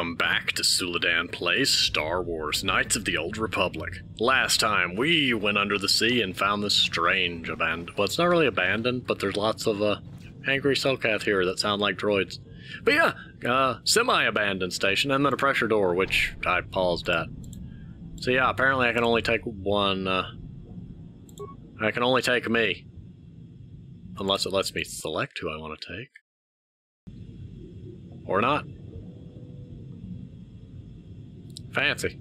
Welcome back to Suladan Plays Star Wars Knights of the Old Republic. Last time, we went under the sea and found this strange abandoned... Well, it's not really abandoned, but there's lots of, angry Selkath here that sound like droids. But yeah, semi-abandoned station, and then a pressure door, which I paused at. So yeah, apparently I can only take one, I can only take me. Unless it lets me select who I want to take. Or not. Fancy.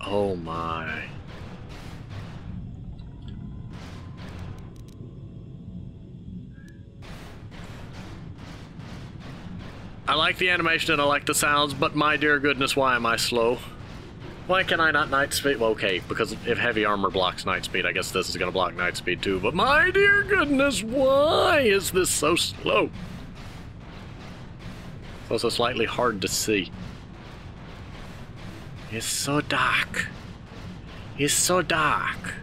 Oh my. I like the animation and I like the sounds, but my dear goodness, why am I slow? Why can I not night speed? Well, okay, because if heavy armor blocks night speed, I guess this is gonna block night speed too, but my dear goodness, why is this so slow? It's also slightly hard to see. It's so dark. It's so dark.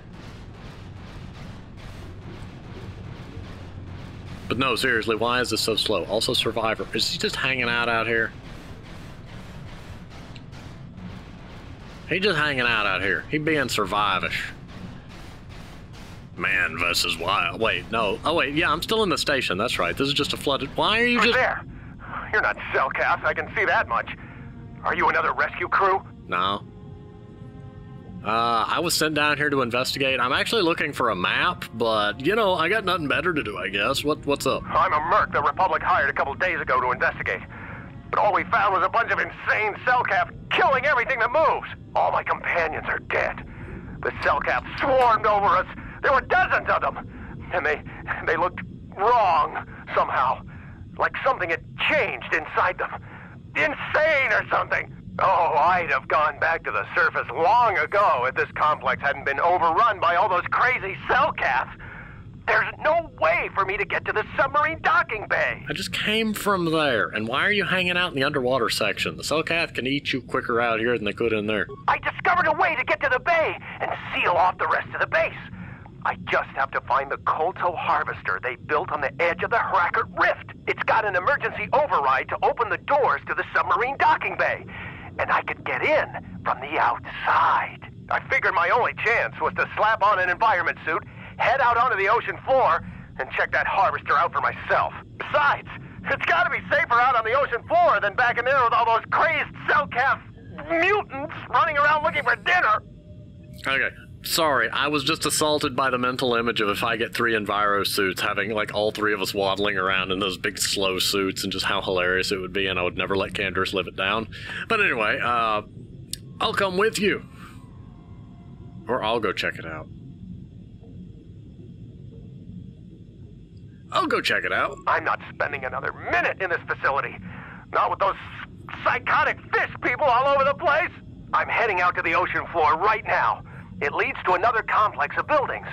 But no, seriously, why is this so slow? Also, Survivor. Is he just hanging out here? He just hanging out here. He being survivish. Man versus wild. Wait, no. Oh, wait, yeah, I'm still in the station. That's right. This is just a flooded... Why are you just... there? You're not Selkath, I can see that much. Are you another rescue crew? No. I was sent down here to investigate. I'm actually looking for a map, but, you know, I got nothing better to do, I guess. What's up? I'm a merc the Republic hired a couple days ago to investigate. But all we found was a bunch of insane Selkath killing everything that moves. All my companions are dead. The Selkath swarmed over us. There were dozens of them. And they looked wrong, somehow. Like something had changed inside them. Insane or something. Oh, I'd have gone back to the surface long ago if this complex hadn't been overrun by all those crazy Selkaths. There's no way for me to get to the submarine docking bay. I just came from there, and why are you hanging out in the underwater section? The Selkath can eat you quicker out here than they could in there. I discovered a way to get to the bay and seal off the rest of the base. I just have to find the KOTOR harvester they built on the edge of the Hrackert Rift. It's got an emergency override to open the doors to the submarine docking bay. And I could get in from the outside. I figured my only chance was to slap on an environment suit, head out onto the ocean floor, and check that harvester out for myself. Besides, it's gotta be safer out on the ocean floor than back in there with all those crazed Selkath mutants running around looking for dinner. Okay. Sorry, I was just assaulted by the mental image of if I get 3 Enviro suits, having, like, all 3 of us waddling around in those big, slow suits, and just how hilarious it would be, and I would never let Canderous live it down. But anyway, I'll come with you. Or I'll go check it out. I'll go check it out. I'm not spending another minute in this facility. Not with those psychotic fish people all over the place. I'm heading out to the ocean floor right now. It leads to another complex of buildings.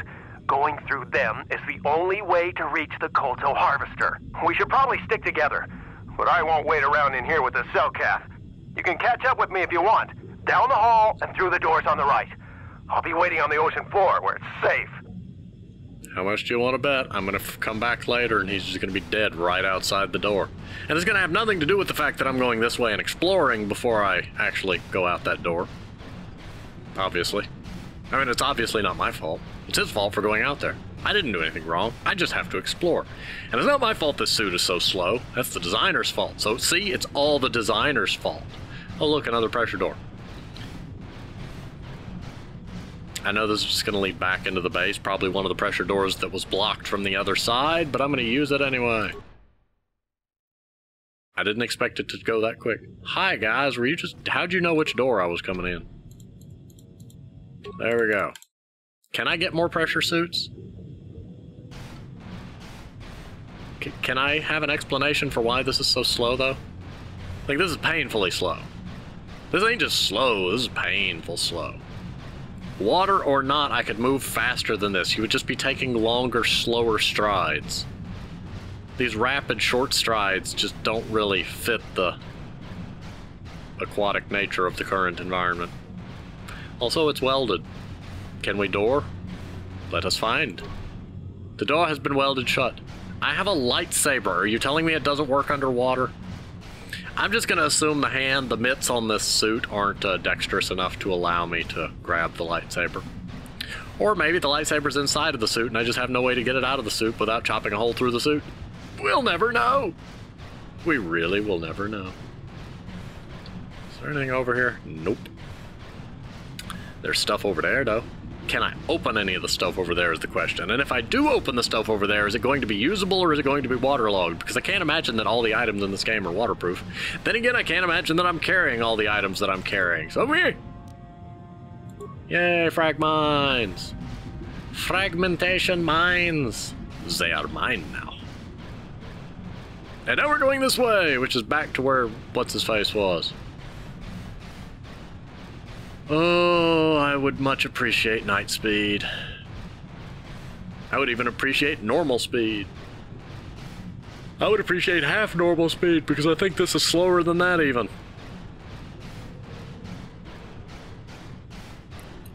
Going through them is the only way to reach the KOTOR harvester. We should probably stick together, but I won't wait around in here with the Selkath. You can catch up with me if you want. Down the hall and through the doors on the right. I'll be waiting on the ocean floor where it's safe. How much do you want to bet? I'm going to come back later and he's just going to be dead right outside the door. And it's going to have nothing to do with the fact that I'm going this way and exploring before I actually go out that door. Obviously. I mean, it's obviously not my fault. It's his fault for going out there. I didn't do anything wrong. I just have to explore. And it's not my fault this suit is so slow. That's the designer's fault. So, see, it's all the designer's fault. Oh, look, another pressure door. I know this is just going to lead back into the base, probably one of the pressure doors that was blocked from the other side, but I'm going to use it anyway. I didn't expect it to go that quick. Hi, guys. Were you just... How'd you know which door I was coming in? There we go. Can I get more pressure suits? Can I have an explanation for why this is so slow, though? Like, this is painfully slow. This ain't just slow, this is painful slow. Water or not, I could move faster than this. You would just be taking longer, slower strides. These rapid, short strides just don't really fit the aquatic nature of the current environment. Also, it's welded. Can we door? Let us find. The door has been welded shut. I have a lightsaber. Are you telling me it doesn't work underwater? I'm just gonna assume the mitts on this suit aren't dexterous enough to allow me to grab the lightsaber. Or maybe the lightsaber's inside of the suit and I just have no way to get it out of the suit without chopping a hole through the suit. We'll never know. We really will never know. Is there anything over here? Nope. There's stuff over there, though. Can I open any of the stuff over there is the question. And if I do open the stuff over there, is it going to be usable or is it going to be waterlogged? Because I can't imagine that all the items in this game are waterproof. Then again, I can't imagine that I'm carrying all the items that I'm carrying. So me. Yay, frag mines. Fragmentation mines. They are mine now. And now we're going this way, which is back to where what's-his-face was. Oh, I would much appreciate night speed. I would even appreciate normal speed. I would appreciate half normal speed, because I think this is slower than that even.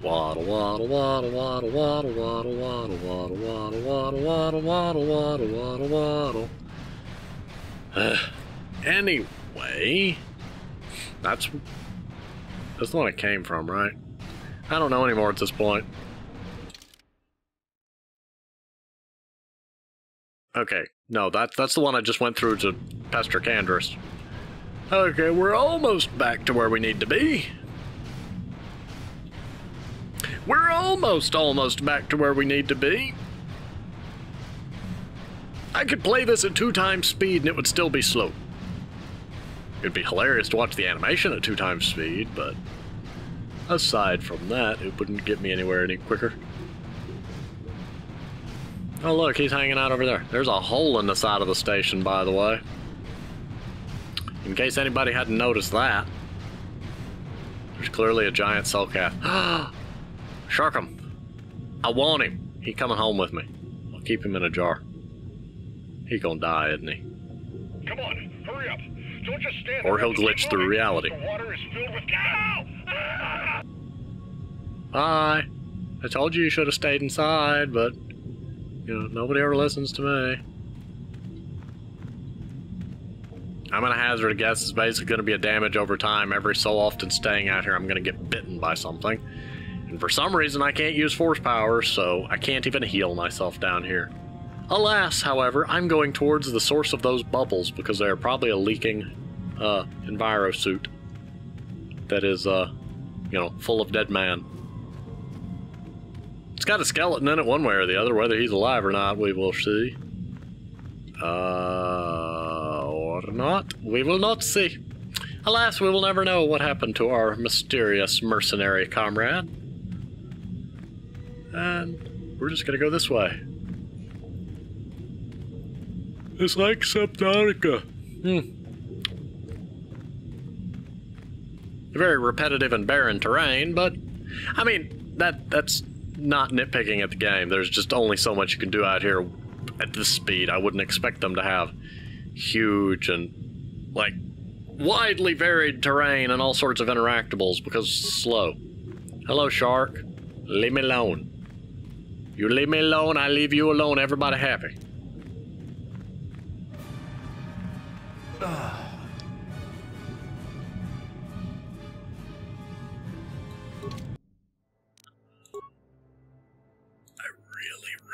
Waddle, waddle, waddle, waddle, waddle, waddle, waddle, waddle, waddle, waddle, waddle, waddle, waddle, waddle, waddle. Anyway, that's the one it came from, right? I don't know anymore at this point. Okay, no, that's the one I just went through to pester Canderous. Okay, we're almost back to where we need to be. We're almost back to where we need to be. I could play this at 2 times speed and it would still be slow. It'd be hilarious to watch the animation at 2 times speed, but aside from that, it wouldn't get me anywhere any quicker. Oh look, he's hanging out over there. There's a hole in the side of the station, by the way. In case anybody hadn't noticed that. There's clearly a giant cell cath. Shark him. I want him. He coming home with me. I'll keep him in a jar. He gonna die, isn't he? Come on, hurry up. Don't just stand or he'll glitch through reality. The water is filled with cow. Hi. I told you should have stayed inside, but you know, nobody ever listens to me. I'm gonna hazard a guess it's basically gonna be a damage over time. Every so often staying out here, I'm gonna get bitten by something. And for some reason, I can't use force power, so I can't even heal myself down here. Alas, however, I'm going towards the source of those bubbles because they're probably a leaking enviro suit that is, you know, full of dead man. It's got a skeleton in it one way or the other. Whether he's alive or not, we will see. Or not. We will not see. Alas, we will never know what happened to our mysterious mercenary comrade. And we're just gonna go this way. It's like Subnautica. Very repetitive and barren terrain, but I mean, that's not nitpicking at the game. There's just only so much you can do out here at this speed. I wouldn't expect them to have huge and, like, widely varied terrain and all sorts of interactables because it's slow. Hello, shark. Leave me alone. You leave me alone, I leave you alone. Everybody happy. I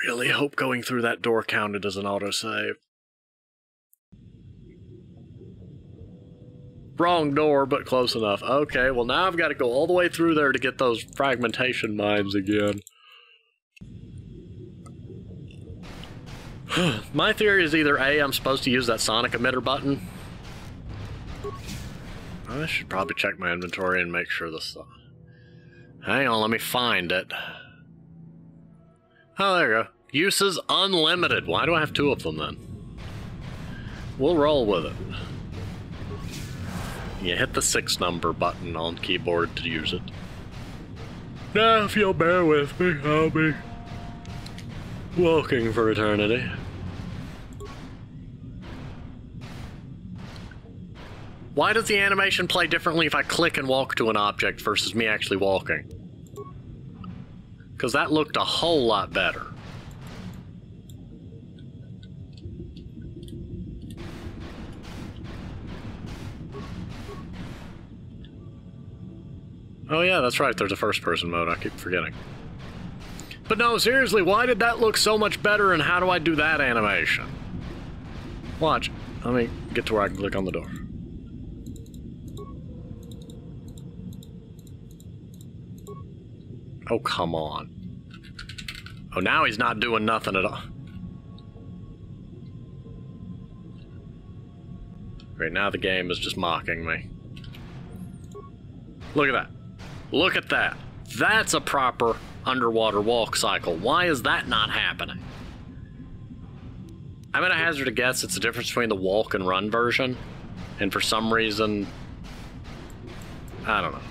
really hope going through that door counted as an autosave. Wrong door, but close enough. Okay, well now I've got to go all the way through there to get those fragmentation mines again. My theory is either A, I'm supposed to use that sonic emitter button. I should probably check my inventory and make sure this... Hang on, let me find it. Oh, there you go. Uses unlimited. Why do I have 2 of them then? We'll roll with it. You hit the 6 number button on keyboard to use it. Now, if you'll bear with me, I'll be walking for eternity. Why does the animation play differently if I click and walk to an object versus me actually walking? Because that looked a whole lot better. Oh yeah, that's right, there's a first-person mode, I keep forgetting. But no, seriously, why did that look so much better, and how do I do that animation? Watch. Let me get to where I can click on the door. Oh, come on. Oh, now he's not doing nothing at all. Great, now the game is just mocking me. Look at that. Look at that. That's a proper underwater walk cycle. Why is that not happening? I'm gonna hazard a guess it's the difference between the walk and run version. And for some reason, I don't know.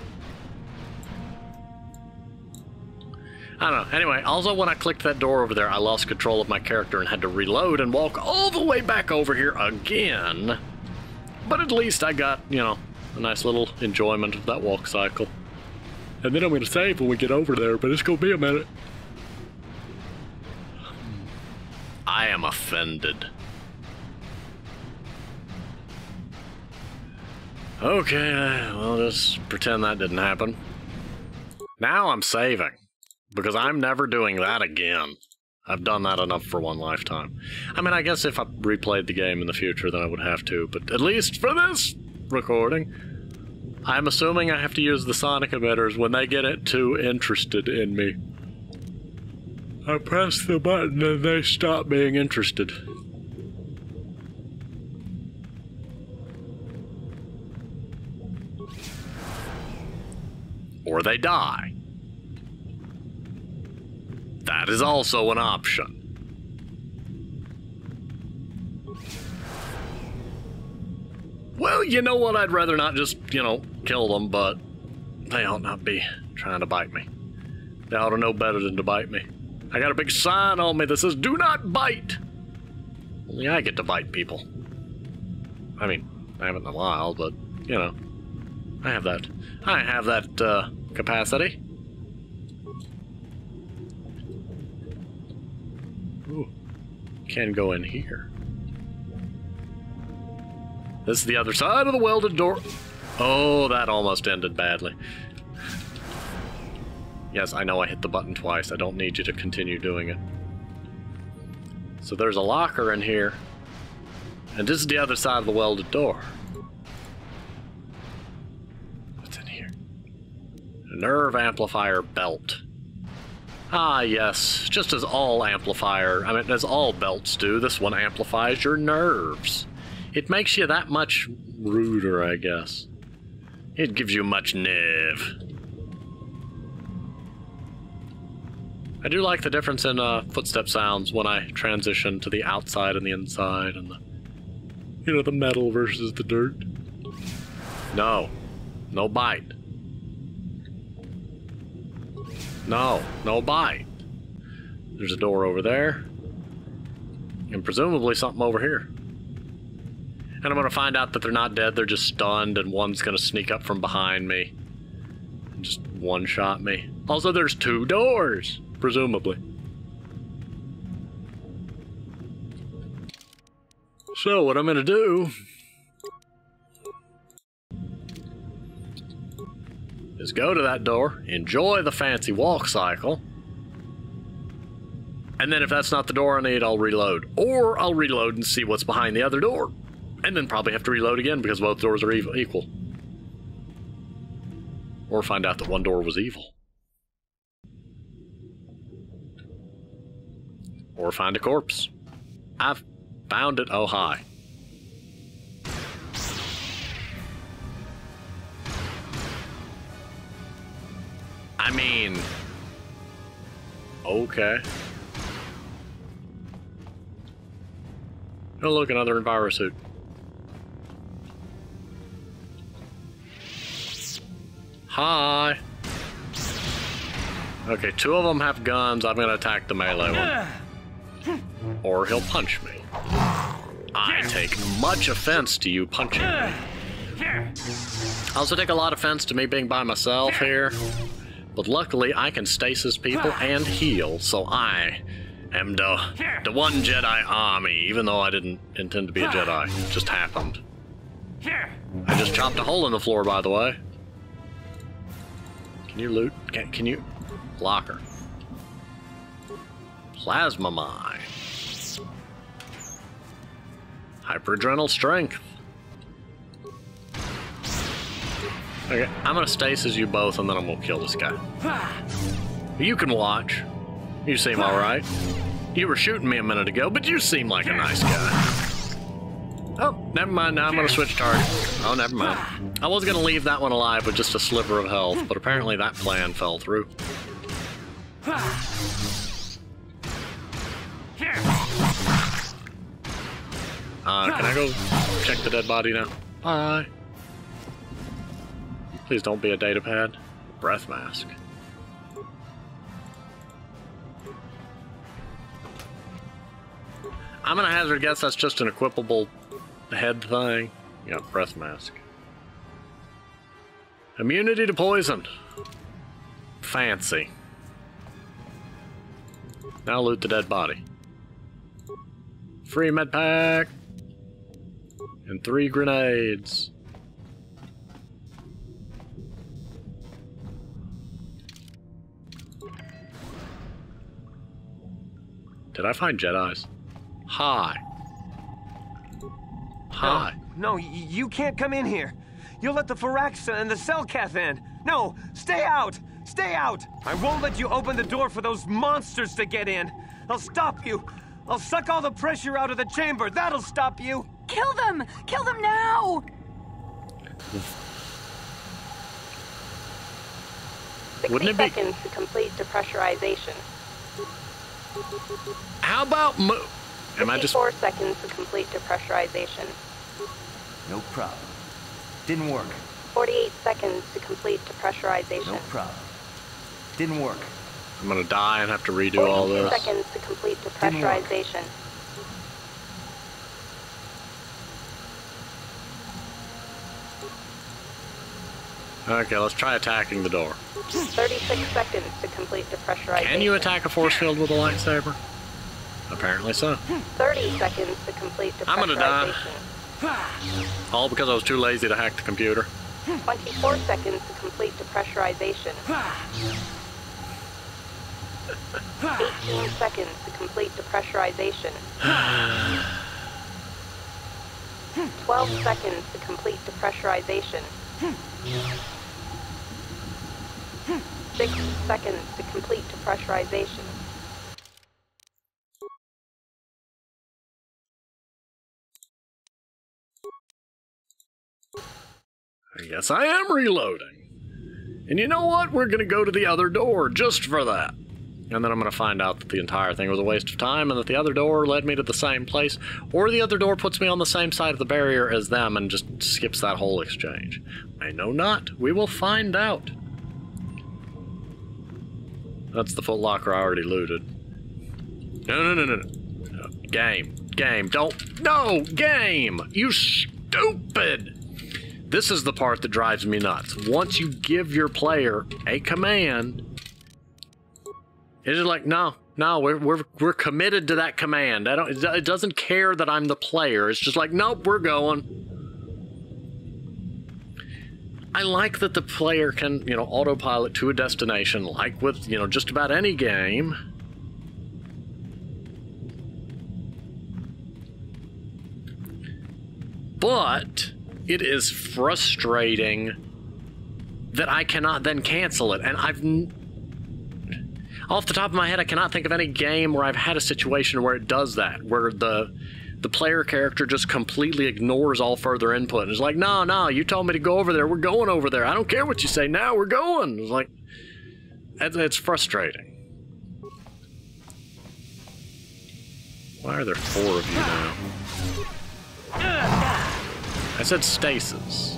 I don't know. Anyway, also when I clicked that door over there, I lost control of my character and had to reload and walk all the way back over here again. But at least I got, you know, a nice little enjoyment of that walk cycle. And then I'm going to save when we get over there, but it's going to be a minute. I am offended. Okay, well, just pretend that didn't happen. Now I'm saving. Because I'm never doing that again. I've done that enough for one lifetime. I mean, I guess if I replayed the game in the future, then I would have to, but at least for this recording, I'm assuming I have to use the sonic emitters when they get it too interested in me. I press the button and they stop being interested. Or they die. That is also an option. Well, you know what? I'd rather not just, you know, kill them, but they ought not be trying to bite me. They ought to know better than to bite me. I got a big sign on me that says, "Do not bite!" Only I get to bite people. I mean, I haven't in a while, but, you know, I have that capacity. Ooh, can go in here. This is the other side of the welded door. Oh, that almost ended badly. Yes, I know I hit the button twice. I don't need you to continue doing it. So there's a locker in here. And this is the other side of the welded door. What's in here? A nerve amplifier belt. Ah, yes. Just as all as all belts do, this one amplifies your nerves. It makes you that much ruder, I guess. It gives you much nerve. I do like the difference in footstep sounds when I transition to the outside and the inside and the, you know, the metal versus the dirt. No. No bite. No. No bite. There's a door over there. And presumably something over here. And I'm going to find out that they're not dead, they're just stunned, and one's going to sneak up from behind me and just one-shot me. Also, there's 2 doors, presumably. So, what I'm going to do is go to that door, enjoy the fancy walk cycle, and then if that's not the door I need, I'll reload. Or I'll reload and see what's behind the other door. And then probably have to reload again because both doors are equal. Or find out that one door was evil. Or find a corpse. I've found it. Oh, hi. I mean... okay. Oh, look, another envirosuit. Hi. Okay, 2 of them have guns. I'm gonna attack the melee one. Or he'll punch me. I take much offense to you punching me. I also take a lot of offense to me being by myself here. But luckily, I can stasis people and heal, so I am the one Jedi army, even though I didn't intend to be a Jedi. It just happened. I just chopped a hole in the floor, by the way. Can you loot? Can you? Locker. Plasma mine. Hyperadrenal strength. Okay, I'm gonna stasis you both and then I'm gonna kill this guy. You can watch. You seem alright. You were shooting me a minute ago, but you seem like a nice guy. Oh, never mind, now I'm gonna switch target. Oh, never mind. I was gonna leave that one alive with just a sliver of health, but apparently that plan fell through. Can I go check the dead body now? Bye. Please don't be a data pad. Breath mask. I'm gonna hazard a guess that's just an equipable head thing. Yeah, breath mask. Immunity to poison. Fancy. Now loot the dead body. Free med pack. And 3 grenades. Did I find Jedis? Hi. Hi. No, you can't come in here. You'll let the Pharaxa and the Selkath in. No, stay out! Stay out! I won't let you open the door for those monsters to get in. I'll stop you. I'll suck all the pressure out of the chamber. That'll stop you. Kill them! Kill them now! 60 seconds to complete depressurization. How about Am I just 54 seconds to complete depressurization. No problem. Didn't work. 48 seconds to complete depressurization. No problem. Didn't work. I'm gonna die and have to redo all 42 this. seconds to complete depressurization. Okay, let's try attacking the door. 36 seconds to complete depressurization. Can you attack a force field with a lightsaber? Apparently so. 30 seconds to complete depressurization. I'm gonna die. All because I was too lazy to hack the computer. 24 seconds to complete depressurization. 18 seconds to complete depressurization. 12 seconds to complete depressurization. 6 seconds to complete depressurization. I guess I am reloading. And you know what? We're gonna go to the other door just for that. And then I'm gonna find out that the entire thing was a waste of time and that the other door led me to the same place, or the other door puts me on the same side of the barrier as them and just skips that whole exchange. I know not. We will find out. That's the Foot Locker I already looted. No. Game. Don't. No! Game! You stupid! This is the part that drives me nuts. Once you give your player a command, it's just like, no, we're committed to that command. It doesn't care that I'm the player. It's just like, nope, we're going. I like that the player can, autopilot to a destination, like with, just about any game. But it is frustrating that I cannot then cancel it. And off the top of my head, I cannot think of any game where I've had a situation where it does that, where the player character just completely ignores all further input and is like, no, you told me to go over there, we're going over there, I don't care what you say, now we're going. It's like, it's frustrating. Why are there 4 of you now? I said stasis.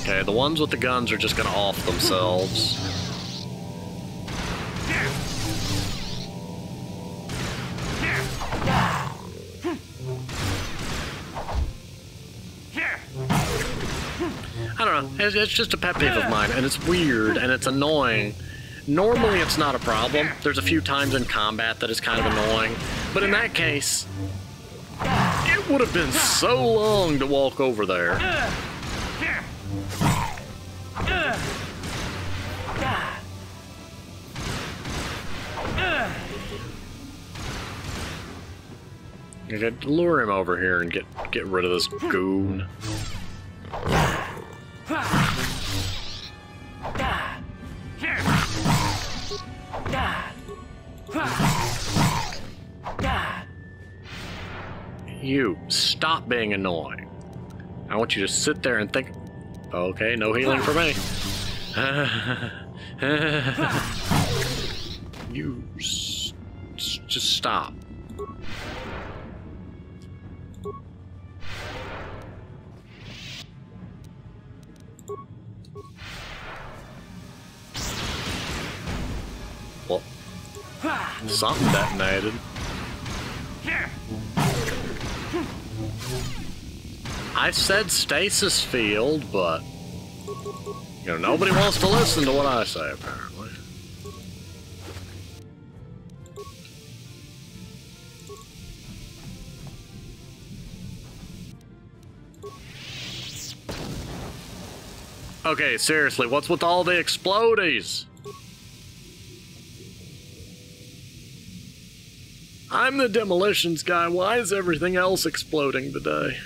Okay, the ones with the guns are just gonna off themselves. I don't know, it's just a pet peeve of mine, and it's weird, and it's annoying. Normally it's not a problem. There's a few times in combat that is kind of annoying, but in that case, it would have been so long to walk over there. I could lure him over here and get rid of this goon. You, stop being annoying. I want you to sit there and think... Okay, no healing for me. You... just stop. Well, something detonated. I said stasis field, but you know, nobody wants to listen to what I say, apparently. Okay, seriously, what's with all the explodies? I'm the demolitions guy. Why is everything else exploding today?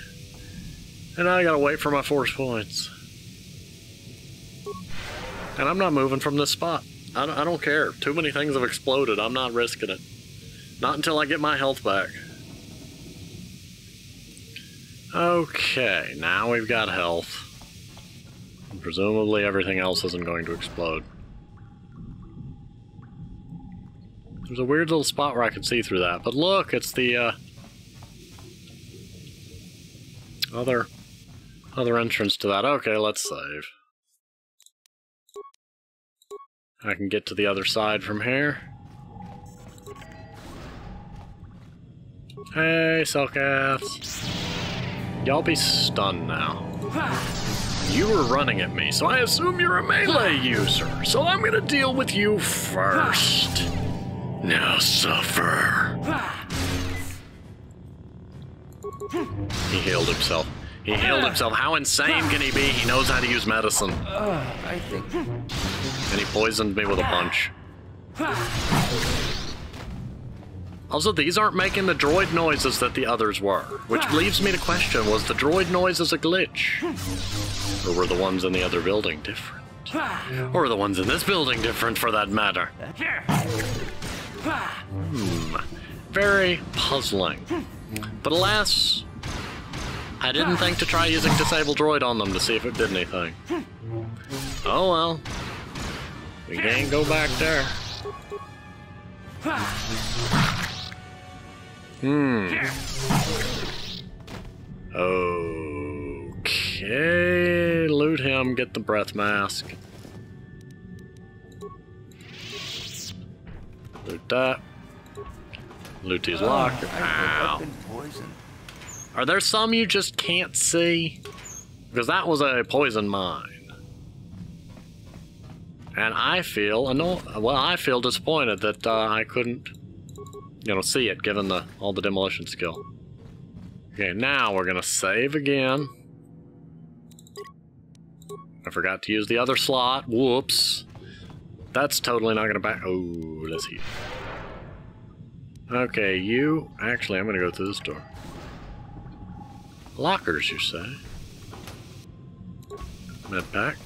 And I gotta wait for my force points. And I'm not moving from this spot. I don't care. Too many things have exploded. I'm not risking it. Not until I get my health back. Okay, now we've got health. And presumably everything else isn't going to explode. There's a weird little spot where I can see through that. But look, it's the other entrance to that. Okay, let's save. I can get to the other side from here. Hey, Cellcaths. Y'all be stunned now. You were running at me, so I assume you're a melee user. So I'm gonna deal with you first. Now suffer. He healed himself. He healed himself. How insane can he be? He knows how to use medicine. I think... And he poisoned me with a punch. Also, these aren't making the droid noises that the others were. Which leaves me to question, was the droid noises a glitch? Or were the ones in the other building different? Or were the ones in this building different, for that matter? Very puzzling. But alas, I didn't think to try using Disable Droid on them to see if it did anything. Oh well. We can't go back there. Okay, loot him, get the breath mask. Loot that. Loot his locker. Ow. Are there some you just can't see? Because that was a poison mine. And I feel I feel disappointed that I couldn't, you know, see it given all the demolition skill. Okay, now we're gonna save again. I forgot to use the other slot. Whoops. That's totally not gonna back. Oh, let's heal. Okay, you. Actually, I'm gonna go through this door. Lockers, you say? Medpack.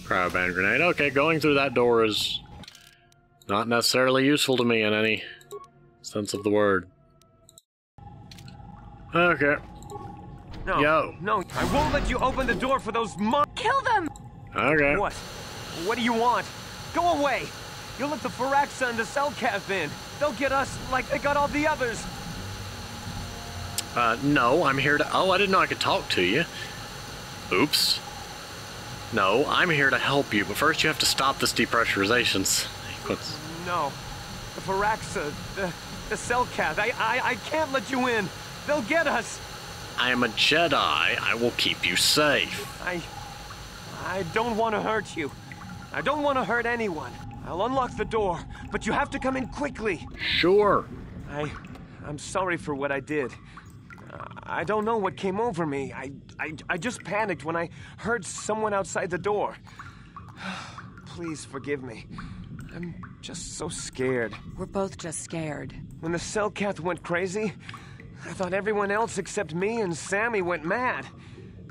Cryoban grenade. Okay, going through that door is not necessarily useful to me in any sense of the word. Okay. No, Yo. no, I won't let you open the door for those Kill them! Okay. What? What do you want? Go away! You'll let the Firaxa and the Cellcath in. They'll get us like they got all the others. No, I'm here to... Oh, I didn't know I could talk to you. Oops. No, I'm here to help you, but first you have to stop this depressurization sequence. No. The Firaxa, the Cellcath, I can't let you in. They'll get us. I am a Jedi. I will keep you safe. I don't want to hurt you. I don't want to hurt anyone. I'll unlock the door, but you have to come in quickly. Sure. I'm sorry for what I did. I don't know what came over me. I just panicked when I heard someone outside the door. Please forgive me. I'm just so scared. We're both just scared. When the Cellcath went crazy, I thought everyone else except me and Sammy went mad.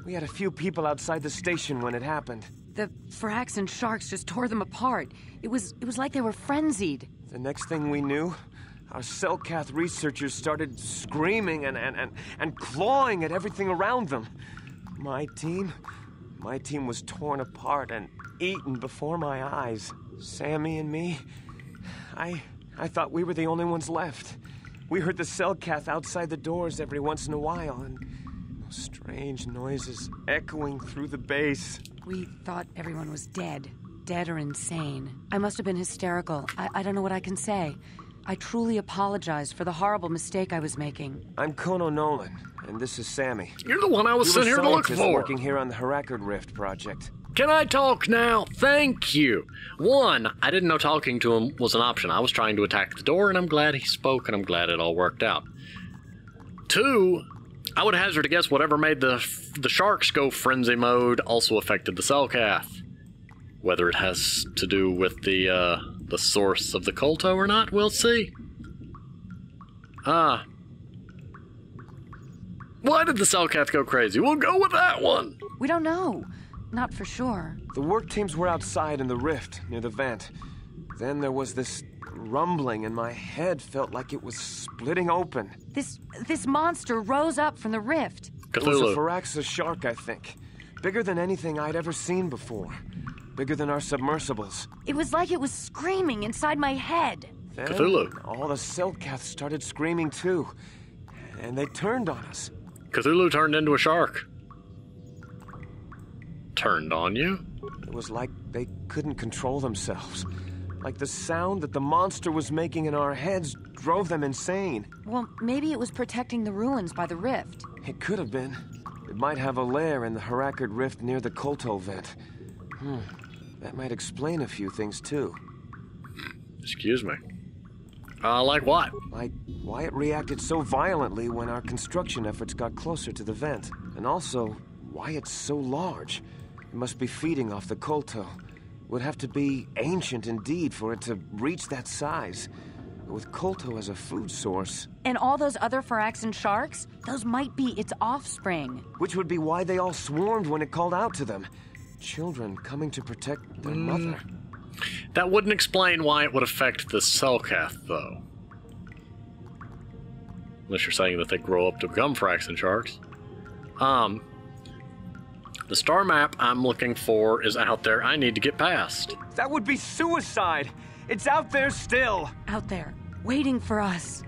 We had a few people outside the station when it happened. The Firaxan sharks just tore them apart. It was like they were frenzied. The next thing we knew, our Cellcath researchers started screaming and clawing at everything around them. My team was torn apart and eaten before my eyes. Sammy and me, I thought we were the only ones left. We heard the Cellcath outside the doors every once in a while, and those strange noises echoing through the base. We thought everyone was dead or insane. I must have been hysterical. I don't know what I can say. I truly apologize for the horrible mistake I was making. I'm Kono Nolan, and this is Sammy. You're the one I was sitting here to look for. Working here on the Shrouded Rift project. Can I talk now? Thank you. One, I didn't know talking to him was an option. I was trying to attack the door, and I'm glad he spoke, and I'm glad it all worked out. Two, I would hazard to guess whatever made the sharks go frenzy mode also affected the Cellcath. Whether it has to do with the source of the Kolto or not, we'll see. Why did the Cellcath go crazy? We'll go with that one. We don't know. Not for sure. The work teams were outside in the rift near the vent. Then there was this rumbling and my head felt like it was splitting open. This monster rose up from the rift. Cthulhu. It was a Firaxan shark, I think. Bigger than anything I'd ever seen before. Bigger than our submersibles. It was like it was screaming inside my head. Then, Cthulhu. All the Cellcaths started screaming too. And they turned on us. Cthulhu turned into a shark. Turned on you? It was like they couldn't control themselves. Like the sound that the monster was making in our heads drove them insane. Well, maybe it was protecting the ruins by the rift. It could have been. It might have a lair in the Shrouded Rift near the Kolto vent. That might explain a few things, too. Excuse me. Like what? Like why it reacted so violently when our construction efforts got closer to the vent. And also, why it's so large. It must be feeding off the Kolto. It would have to be ancient indeed for it to reach that size. With Kolto as a food source. And all those other Firaxan sharks? Those might be its offspring. Which would be why they all swarmed when it called out to them. Children coming to protect their mother. That wouldn't explain why it would affect the Cellcath, though. Unless you're saying that they grow up to become Firaxan sharks. The star map I'm looking for is out there. I need to get past. That would be suicide! It's out there still! Out there, waiting for us.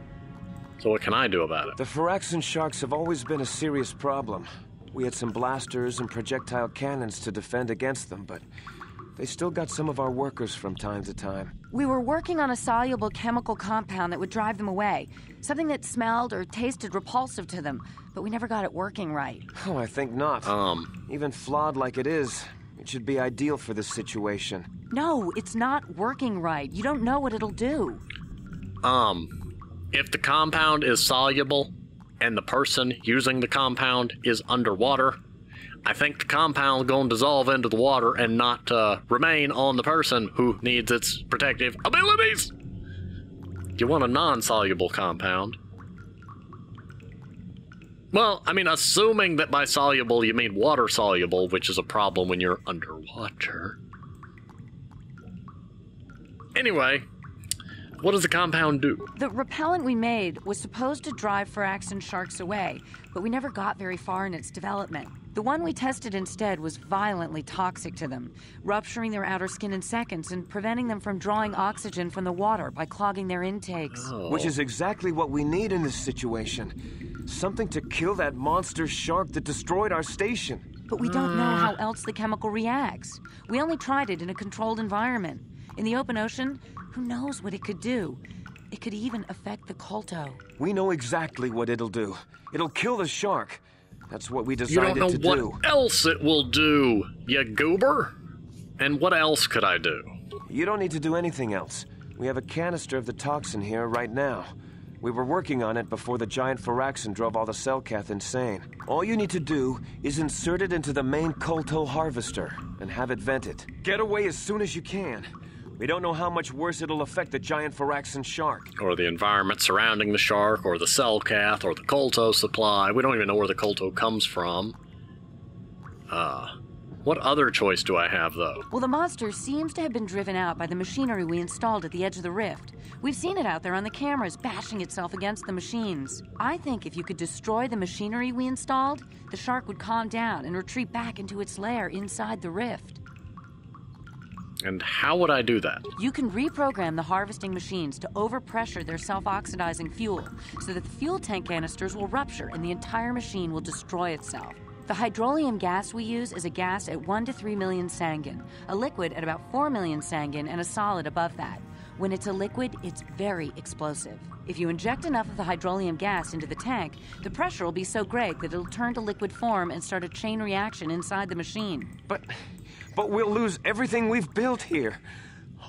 So what can I do about it? The Firaxan sharks have always been a serious problem. We had some blasters and projectile cannons to defend against them, but they still got some of our workers from time to time. We were working on a soluble chemical compound that would drive them away. Something that smelled or tasted repulsive to them, but we never got it working right. Oh, I think not. Even flawed like it is, it should be ideal for this situation. No, it's not working right. You don't know what it'll do. If the compound is soluble, and the person using the compound is underwater, I think the compound gonna dissolve into the water and not remain on the person who needs its protective abilities. You want a non-soluble compound. Well, I mean, assuming that by soluble you mean water-soluble, which is a problem when you're underwater. Anyway, what does the compound do? The repellent we made was supposed to drive Firaxan sharks away, but we never got very far in its development. The one we tested instead was violently toxic to them, rupturing their outer skin in seconds and preventing them from drawing oxygen from the water by clogging their intakes. Oh. Which is exactly what we need in this situation. Something to kill that monster shark that destroyed our station. But we don't know how else the chemical reacts. We only tried it in a controlled environment. In the open ocean, who knows what it could do? It could even affect the Kolto. We know exactly what it'll do. It'll kill the shark. That's what we decided to do. You don't know what else it will do, you goober. And what else could I do? You don't need to do anything else. We have a canister of the toxin here right now. We were working on it before the giant Firaxan drove all the Cellcath insane. All you need to do is insert it into the main Kolto harvester and have it vented. Get away as soon as you can. We don't know how much worse it'll affect the giant Phyraxan shark. Or the environment surrounding the shark, or the Selkath, or the Kolto supply. We don't even know where the Kolto comes from. What other choice do I have, though? Well, the monster seems to have been driven out by the machinery we installed at the edge of the rift. We've seen it out there on the cameras, bashing itself against the machines. I think if you could destroy the machinery we installed, the shark would calm down and retreat back into its lair inside the rift. And how would I do that? You can reprogram the harvesting machines to overpressure their self-oxidizing fuel so that the fuel tank canisters will rupture and the entire machine will destroy itself. The hydrolium gas we use is a gas at 1 to 3 million Sangen, a liquid at about 4 million Sangen, and a solid above that. When it's a liquid, it's very explosive. If you inject enough of the hydrolium gas into the tank, the pressure will be so great that it'll turn to liquid form and start a chain reaction inside the machine. But we'll lose everything we've built here.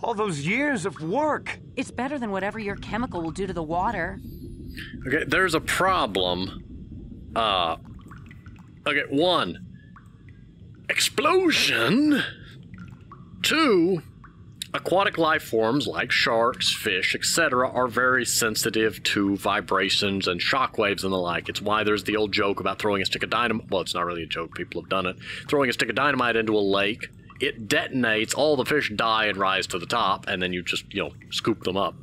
All those years of work. It's better than whatever your chemical will do to the water. Okay, there's a problem. Okay, 1. Explosion. 2. Aquatic life forms like sharks, fish, etc. are very sensitive to vibrations and shockwaves and the like. It's why there's the old joke about throwing a stick of dynamite. Well, it's not really a joke. People have done it. Throwing a stick of dynamite into a lake. It detonates, all the fish die and rise to the top, and then you just, scoop them up.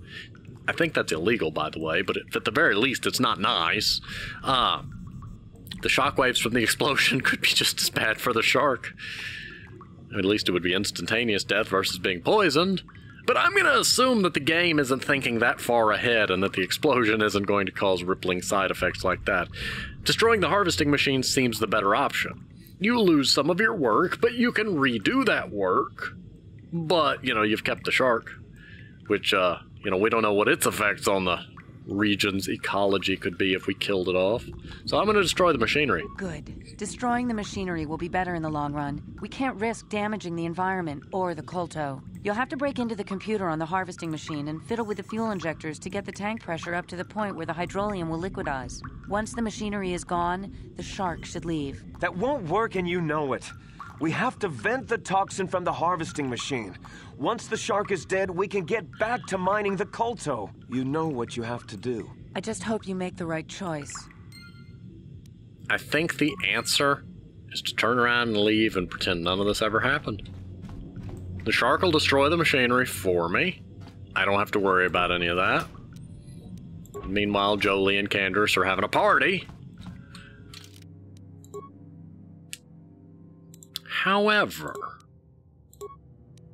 I think that's illegal, by the way, but at the very least, it's not nice. The shockwaves from the explosion could be just as bad for the shark. At least it would be instantaneous death versus being poisoned. But I'm going to assume that the game isn't thinking that far ahead and that the explosion isn't going to cause rippling side effects like that. Destroying the harvesting machine seems the better option. You lose some of your work, but you can redo that work. But, you've kept the shark, which, we don't know what its effects on the region's ecology could be if we killed it off. So I'm going to destroy the machinery. Good. Destroying the machinery will be better in the long run. We can't risk damaging the environment or the Kolto. You'll have to break into the computer on the harvesting machine and fiddle with the fuel injectors to get the tank pressure up to the point where the hydrolium will liquidize. Once the machinery is gone, the shark should leave. That won't work, and you know it. We have to vent the toxin from the harvesting machine. Once the shark is dead, we can get back to mining the Kolto. You know what you have to do. I just hope you make the right choice. I think the answer is to turn around and leave and pretend none of this ever happened. The shark will destroy the machinery for me. I don't have to worry about any of that. Meanwhile, Jolie and Canderous are having a party. However,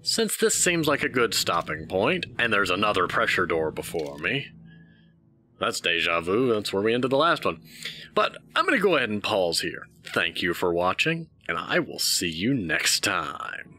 since this seems like a good stopping point, and there's another pressure door before me, that's deja vu, that's where we ended the last one. But I'm going to go ahead and pause here. Thank you for watching, and I will see you next time.